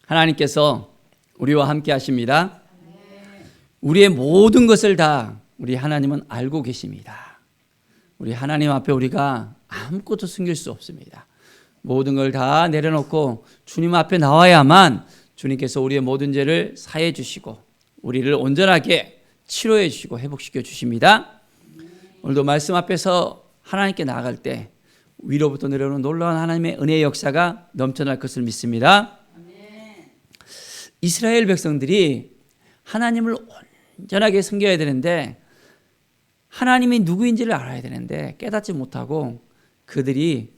하나님께서 우리와 함께 하십니다. 우리의 모든 것을 다 우리 하나님은 알고 계십니다. 우리 하나님 앞에 우리가 아무것도 숨길 수 없습니다. 모든 걸 다 내려놓고 주님 앞에 나와야만 주님께서 우리의 모든 죄를 사해 주시고 우리를 온전하게 치료해 주시고 회복시켜 주십니다. 오늘도 말씀 앞에서 하나님께 나아갈 때 위로부터 내려오는 놀라운 하나님의 은혜의 역사가 넘쳐날 것을 믿습니다. 이스라엘 백성들이 하나님을 온전하게 섬겨야 되는데 하나님이 누구인지를 알아야 되는데 깨닫지 못하고 그들이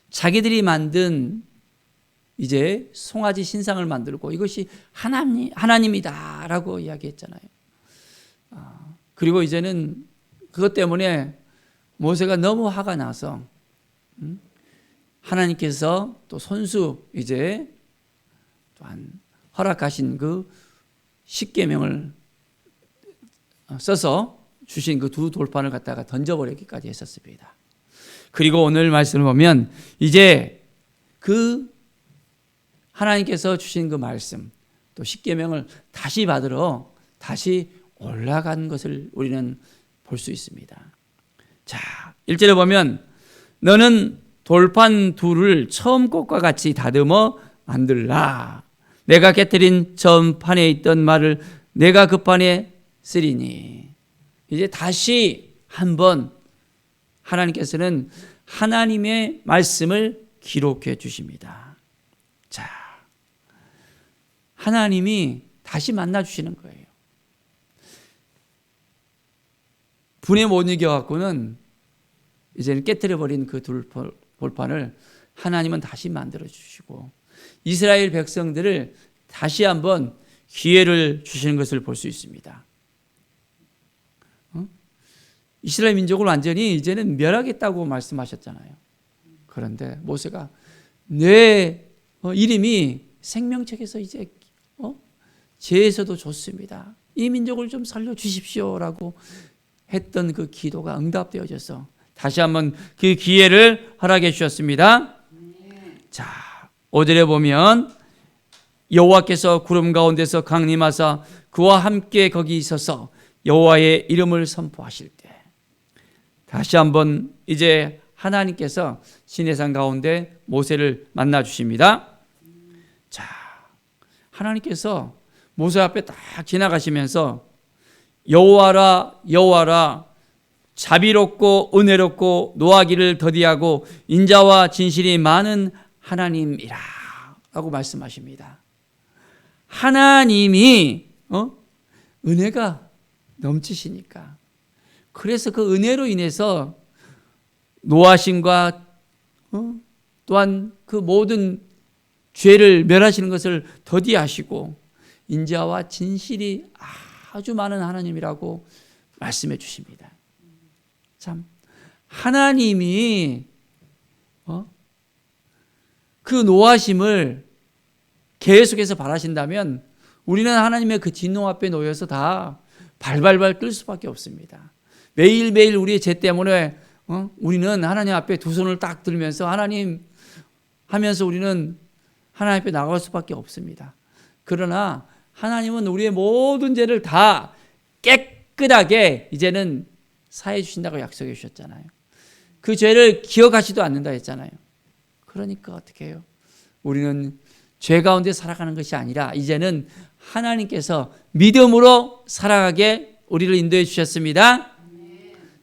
자기들이 만든 이제 송아지 신상을 만들고 이것이 하나님이다라고 이야기했잖아요. 그리고 이제는 그것 때문에 모세가 너무 화가 나서 하나님께서 또 손수 이제 또한 허락하신 그 십계명을 써서 주신 그 두 돌판을 갖다가 던져버리기까지 했었습니다. 그리고 오늘 말씀을 보면 이제 그 하나님께서 주신 그 말씀 또 십계명을 다시 받으러 다시 올라간 것을 우리는 볼 수 있습니다. 자, 1절에 보면 너는 돌판 둘을 처음 것과 같이 다듬어 만들라. 내가 깨뜨린 처음 판에 있던 말을 내가 그 판에 쓰리니. 이제 다시 한번 하나님께서는 하나님의 말씀을 기록해 주십니다. 자, 하나님이 다시 만나 주시는 거예요. 분에 못 이겨갖고는 이제는 깨뜨려버린 그 돌판을 하나님은 다시 만들어 주시고 이스라엘 백성들을 다시 한번 기회를 주시는 것을 볼 수 있습니다. 이스라엘 민족을 완전히 이제는 멸하겠다고 말씀하셨잖아요. 그런데 모세가 내 이름이 생명책에서 이제 죄에서도 좋습니다. 이 민족을 좀 살려주십시오라고 했던 그 기도가 응답되어져서 다시 한번 그 기회를 허락해 주셨습니다. 자, 5절에 보면 여호와께서 구름 가운데서 강림하사 그와 함께 거기 있어서 여호와의 이름을 선포하실 때 다시 한번 이제 하나님께서 시내산 가운데 모세를 만나 주십니다. 자, 하나님께서 모세 앞에 딱 지나가시면서 여호와라 여호와라 자비롭고 은혜롭고 노하기를 더디하고 인자와 진실이 많은 하나님이라 라고 말씀하십니다. 하나님이 은혜가 넘치시니까 그래서 그 은혜로 인해서 노하심과 또한 그 모든 죄를 멸하시는 것을 더디하시고 인자와 진실이 아주 많은 하나님이라고 말씀해 주십니다. 참 하나님이 그 노하심을 계속해서 바라신다면 우리는 하나님의 그 진노 앞에 놓여서 다 발발발 뜰 수밖에 없습니다. 매일매일 우리의 죄 때문에 우리는 하나님 앞에 두 손을 딱 들면서 하나님 하면서 우리는 하나님 앞에 나갈 수밖에 없습니다. 그러나 하나님은 우리의 모든 죄를 다 깨끗하게 이제는 사해 주신다고 약속해 주셨잖아요. 그 죄를 기억하지도 않는다 했잖아요. 그러니까 어떻게 해요? 우리는 죄 가운데 살아가는 것이 아니라 이제는 하나님께서 믿음으로 살아가게 우리를 인도해 주셨습니다.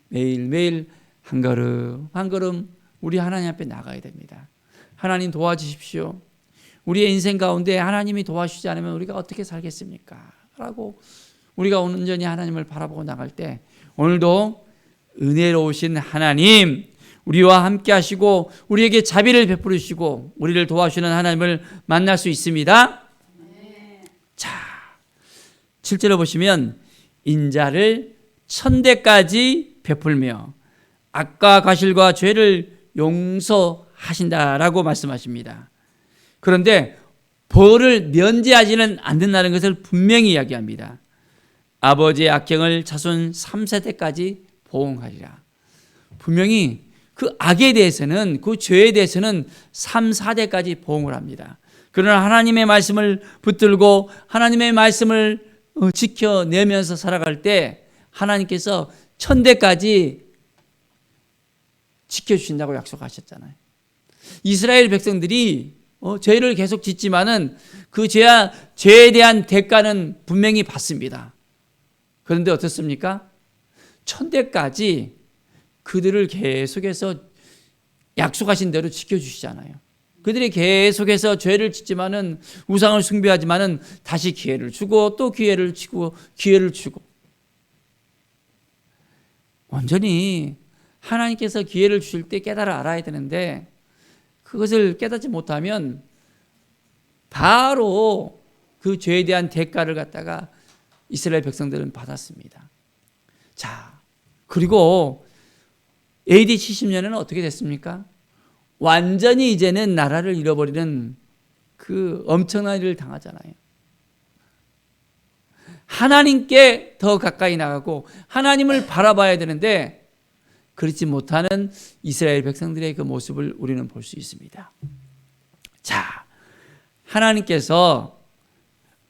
매일매일 한 걸음 한 걸음 우리 하나님 앞에 나가야 됩니다. 하나님 도와주십시오. 우리의 인생 가운데 하나님이 도와주시지 않으면 우리가 어떻게 살겠습니까? 라고 우리가 온전히 하나님을 바라보고 나갈 때 오늘도 은혜로우신 하나님 우리와 함께 하시고 우리에게 자비를 베풀어 주시고 우리를 도와주시는 하나님을 만날 수 있습니다. 자, 7절을 보시면 인자를 천대까지 베풀며 악과 과실과 죄를 용서하신다라고 말씀하십니다. 그런데 벌을 면제하지는 않는다는 것을 분명히 이야기합니다. 아버지의 악행을 자손 3세대까지 보응하리라. 분명히 그 악에 대해서는 그 죄에 대해서는 3, 4대까지 보응을 합니다. 그러나 하나님의 말씀을 붙들고 하나님의 말씀을 지켜내면서 살아갈 때 하나님께서 천대까지 지켜주신다고 약속하셨잖아요. 이스라엘 백성들이 죄를 계속 짓지만은 그 죄에 대한 대가는 분명히 받습니다. 그런데 어떻습니까? 천대까지 그들을 계속해서 약속하신 대로 지켜주시잖아요. 그들이 계속해서 죄를 짓지만은 우상을 숭배하지만은 다시 기회를 주고 또 기회를 주고 기회를 주고 온전히 하나님께서 기회를 주실 때 깨달아 알아야 되는데 그것을 깨닫지 못하면 바로 그 죄에 대한 대가를 갖다가 이스라엘 백성들은 받았습니다. 자, 그리고 AD 70년에는 어떻게 됐습니까? 완전히 이제는 나라를 잃어버리는 그 엄청난 일을 당하잖아요. 하나님께 더 가까이 나가고 하나님을 바라봐야 되는데 그렇지 못하는 이스라엘 백성들의 그 모습을 우리는 볼 수 있습니다. 자, 하나님께서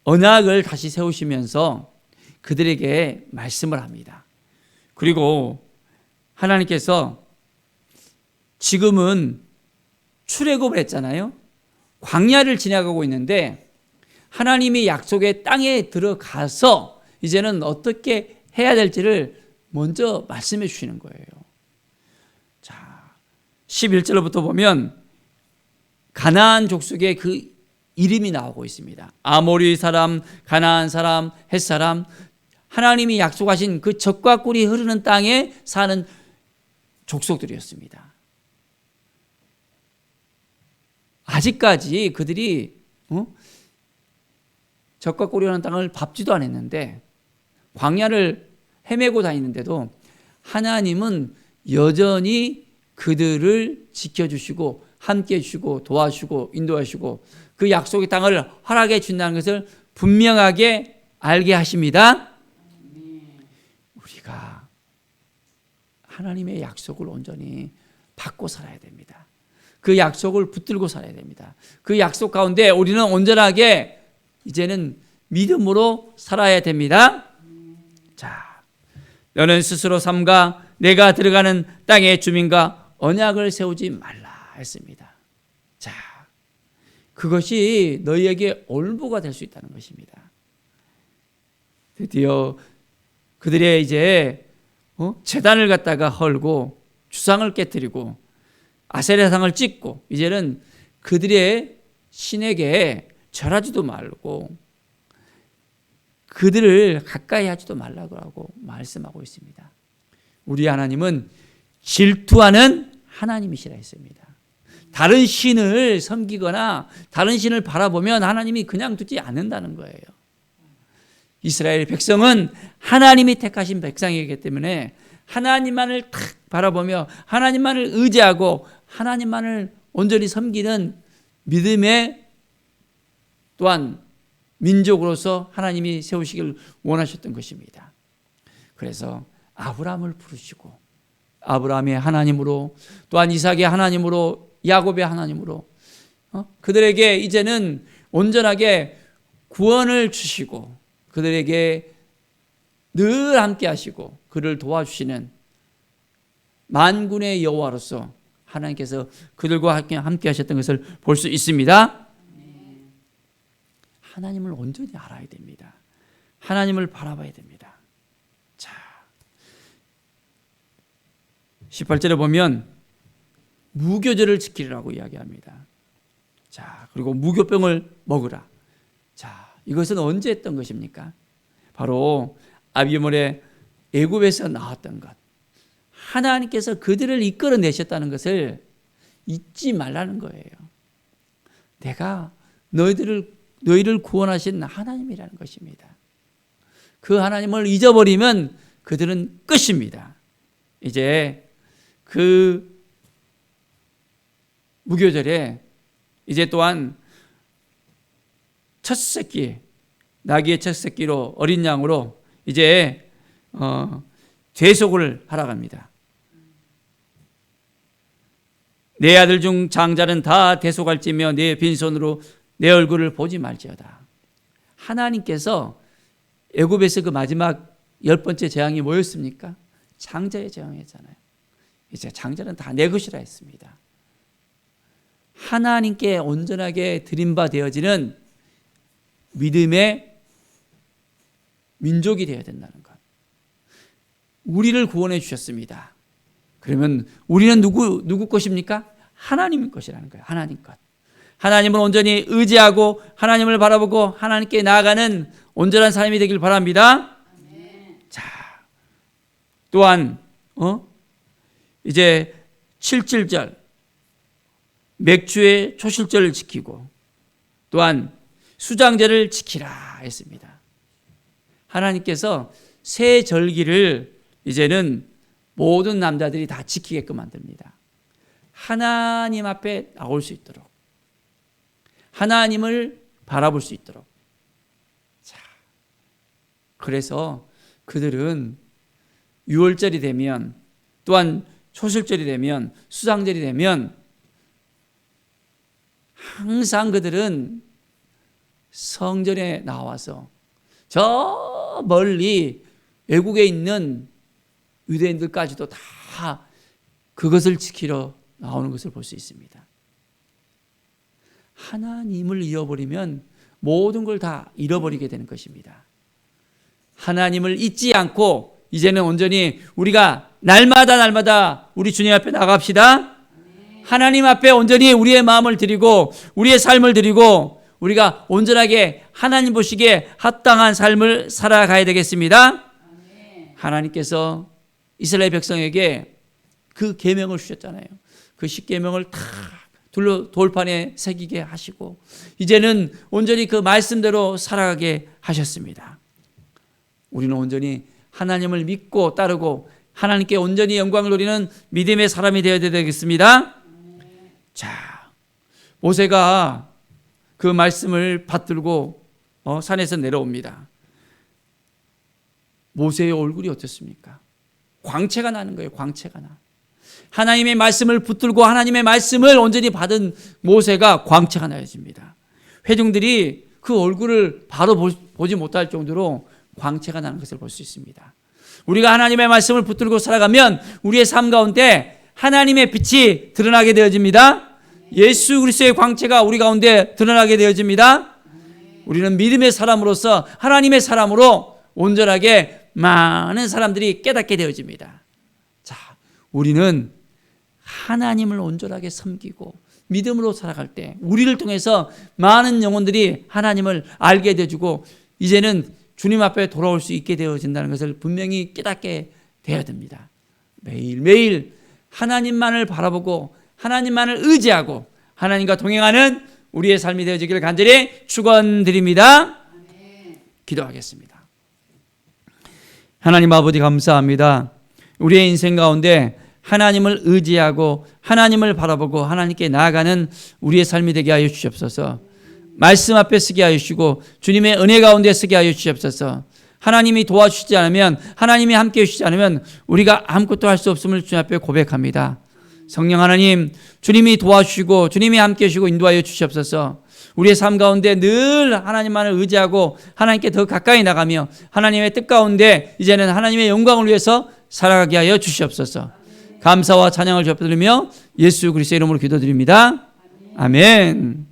언약을 다시 세우시면서 그들에게 말씀을 합니다. 그리고 하나님께서 지금은 출애굽을 했잖아요. 광야를 지나가고 있는데 하나님이 약속의 땅에 들어가서 이제는 어떻게 해야 될지를 먼저 말씀해 주시는 거예요. 자, 11절부터 보면 가나안 족속의 그 이름이 나오고 있습니다. 아모리 사람, 가나안 사람, 헷 사람, 하나님이 약속하신 그 젖과 꿀이 흐르는 땅에 사는 족속들이었습니다. 아직까지 그들이 젖과 꿀이 흐르는 땅을 밟지도 않았는데 광야를 헤매고 다니는데도 하나님은 여전히 그들을 지켜주시고 함께해 주시고 도와주시고 인도하시고 그 약속의 땅을 허락해 준다는 것을 분명하게 알게 하십니다. 우리가 하나님의 약속을 온전히 받고 살아야 됩니다. 그 약속을 붙들고 살아야 됩니다. 그 약속 가운데 우리는 온전하게 이제는 믿음으로 살아야 됩니다. 자, 너는 스스로 삼가 내가 들어가는 땅의 주민과 언약을 세우지 말라 했습니다. 자, 그것이 너희에게 올무가 될 수 있다는 것입니다. 드디어 그들의 이제 제단을 갖다가 헐고 주상을 깨뜨리고 아세라상을 찍고 이제는 그들의 신에게 절하지도 말고 그들을 가까이 하지도 말라고 하고 말씀하고 있습니다. 우리 하나님은 질투하는 하나님이시라 했습니다. 다른 신을 섬기거나 다른 신을 바라보면 하나님이 그냥 두지 않는다는 거예요. 이스라엘 백성은 하나님이 택하신 백성이기 때문에 하나님만을 탁 바라보며 하나님만을 의지하고 하나님만을 온전히 섬기는 믿음의 또한 민족으로서 하나님이 세우시길 원하셨던 것입니다. 그래서 아브라함을 부르시고 아브라함의 하나님으로 또한 이삭의 하나님으로 야곱의 하나님으로 그들에게 이제는 온전하게 구원을 주시고 그들에게 늘 함께 하시고 그를 도와주시는 만군의 여호와로서 하나님께서 그들과 함께 하셨던 것을 볼 수 있습니다. 하나님을 온전히 알아야 됩니다. 하나님을 바라봐야 됩니다. 자, 18절에 보면 무교절을 지키라고 이야기합니다. 자, 그리고 무교병을 먹으라. 자, 이것은 언제 했던 것입니까? 바로 아비멜의 애굽에서 나왔던 것. 하나님께서 그들을 이끌어내셨다는 것을 잊지 말라는 거예요. 내가 너희를 구원하신 하나님이라는 것입니다. 그 하나님을 잊어버리면 그들은 끝입니다. 이제 그 무교절에 이제 또한 첫 새끼, 나귀의 첫 새끼로 어린 양으로 이제 대속을 하러 갑니다. 내 아들 중 장자는 다 대속할지며 내 빈손으로 내 얼굴을 보지 말지어다. 하나님께서 애굽에서 그 마지막 10번째 재앙이 뭐였습니까? 장자의 재앙이었잖아요. 이제 장자는 다 내 것이라 했습니다. 하나님께 온전하게 드림받아지는 믿음의 민족이 되어야 된다는 것. 우리를 구원해 주셨습니다. 그러면 우리는 누구 것입니까? 하나님 것이라는 거예요. 하나님 것. 하나님을 온전히 의지하고 하나님을 바라보고 하나님께 나아가는 온전한 삶이 되길 바랍니다. 자, 또한 이제 7.7절 맥주의 초실절을 지키고 또한 수장제를 지키라 했습니다. 하나님께서 새 절기를 이제는 모든 남자들이 다 지키게끔 만듭니다. 하나님 앞에 나올 수 있도록, 하나님을 바라볼 수 있도록. 자, 그래서 그들은 유월절이 되면 또한 초실절이 되면 수장절이 되면 항상 그들은 성전에 나와서 저 멀리 외국에 있는 유대인들까지도 다 그것을 지키러 나오는 것을 볼 수 있습니다. 하나님을 잃어버리면 모든 걸 다 잃어버리게 되는 것입니다. 하나님을 잊지 않고 이제는 온전히 우리가 날마다 우리 주님 앞에 나갑시다. 하나님 앞에 온전히 우리의 마음을 드리고 우리의 삶을 드리고 우리가 온전하게 하나님 보시기에 합당한 삶을 살아가야 되겠습니다. 하나님께서 이스라엘 백성에게 그 계명을 주셨잖아요. 그 10계명을 다 돌판에 새기게 하시고 이제는 온전히 그 말씀대로 살아가게 하셨습니다. 우리는 온전히 하나님을 믿고 따르고 하나님께 온전히 영광을 돌리는 믿음의 사람이 되어야 되겠습니다. 자, 모세가 그 말씀을 받들고 산에서 내려옵니다. 모세의 얼굴이 어떻습니까? 광채가 나는 거예요. 광채가 나. 하나님의 말씀을 붙들고 하나님의 말씀을 온전히 받은 모세가 광채가 나여집니다. 회중들이 그 얼굴을 바로 보지 못할 정도로 광채가 나는 것을 볼 수 있습니다. 우리가 하나님의 말씀을 붙들고 살아가면 우리의 삶 가운데 하나님의 빛이 드러나게 되어집니다. 예수 그리스도의 광채가 우리 가운데 드러나게 되어집니다. 우리는 믿음의 사람으로서 하나님의 사람으로 온전하게 많은 사람들이 깨닫게 되어집니다. 자, 우리는 하나님을 온전하게 섬기고 믿음으로 살아갈 때 우리를 통해서 많은 영혼들이 하나님을 알게 되어주고 이제는 주님 앞에 돌아올 수 있게 되어진다는 것을 분명히 깨닫게 되어야 됩니다. 매일매일 하나님만을 바라보고 하나님만을 의지하고 하나님과 동행하는 우리의 삶이 되어지기를 간절히 축원드립니다. 기도하겠습니다. 하나님 아버지 감사합니다. 우리의 인생 가운데 하나님을 의지하고 하나님을 바라보고 하나님께 나아가는 우리의 삶이 되게 하여 주시옵소서. 말씀 앞에 서게 하여 주시고 주님의 은혜 가운데 서게 하여 주시옵소서. 하나님이 도와주시지 않으면 하나님이 함께 해주시지 않으면 우리가 아무것도 할 수 없음을 주님 앞에 고백합니다. 성령 하나님, 주님이 도와주시고 주님이 함께 해주시고 인도하여 주시옵소서. 우리의 삶 가운데 늘 하나님만을 의지하고 하나님께 더 가까이 나가며 하나님의 뜻 가운데 이제는 하나님의 영광을 위해서 살아가게 하여 주시옵소서. 감사와 찬양을 접드리며 예수 그리스도의 이름으로 기도드립니다. 아멘.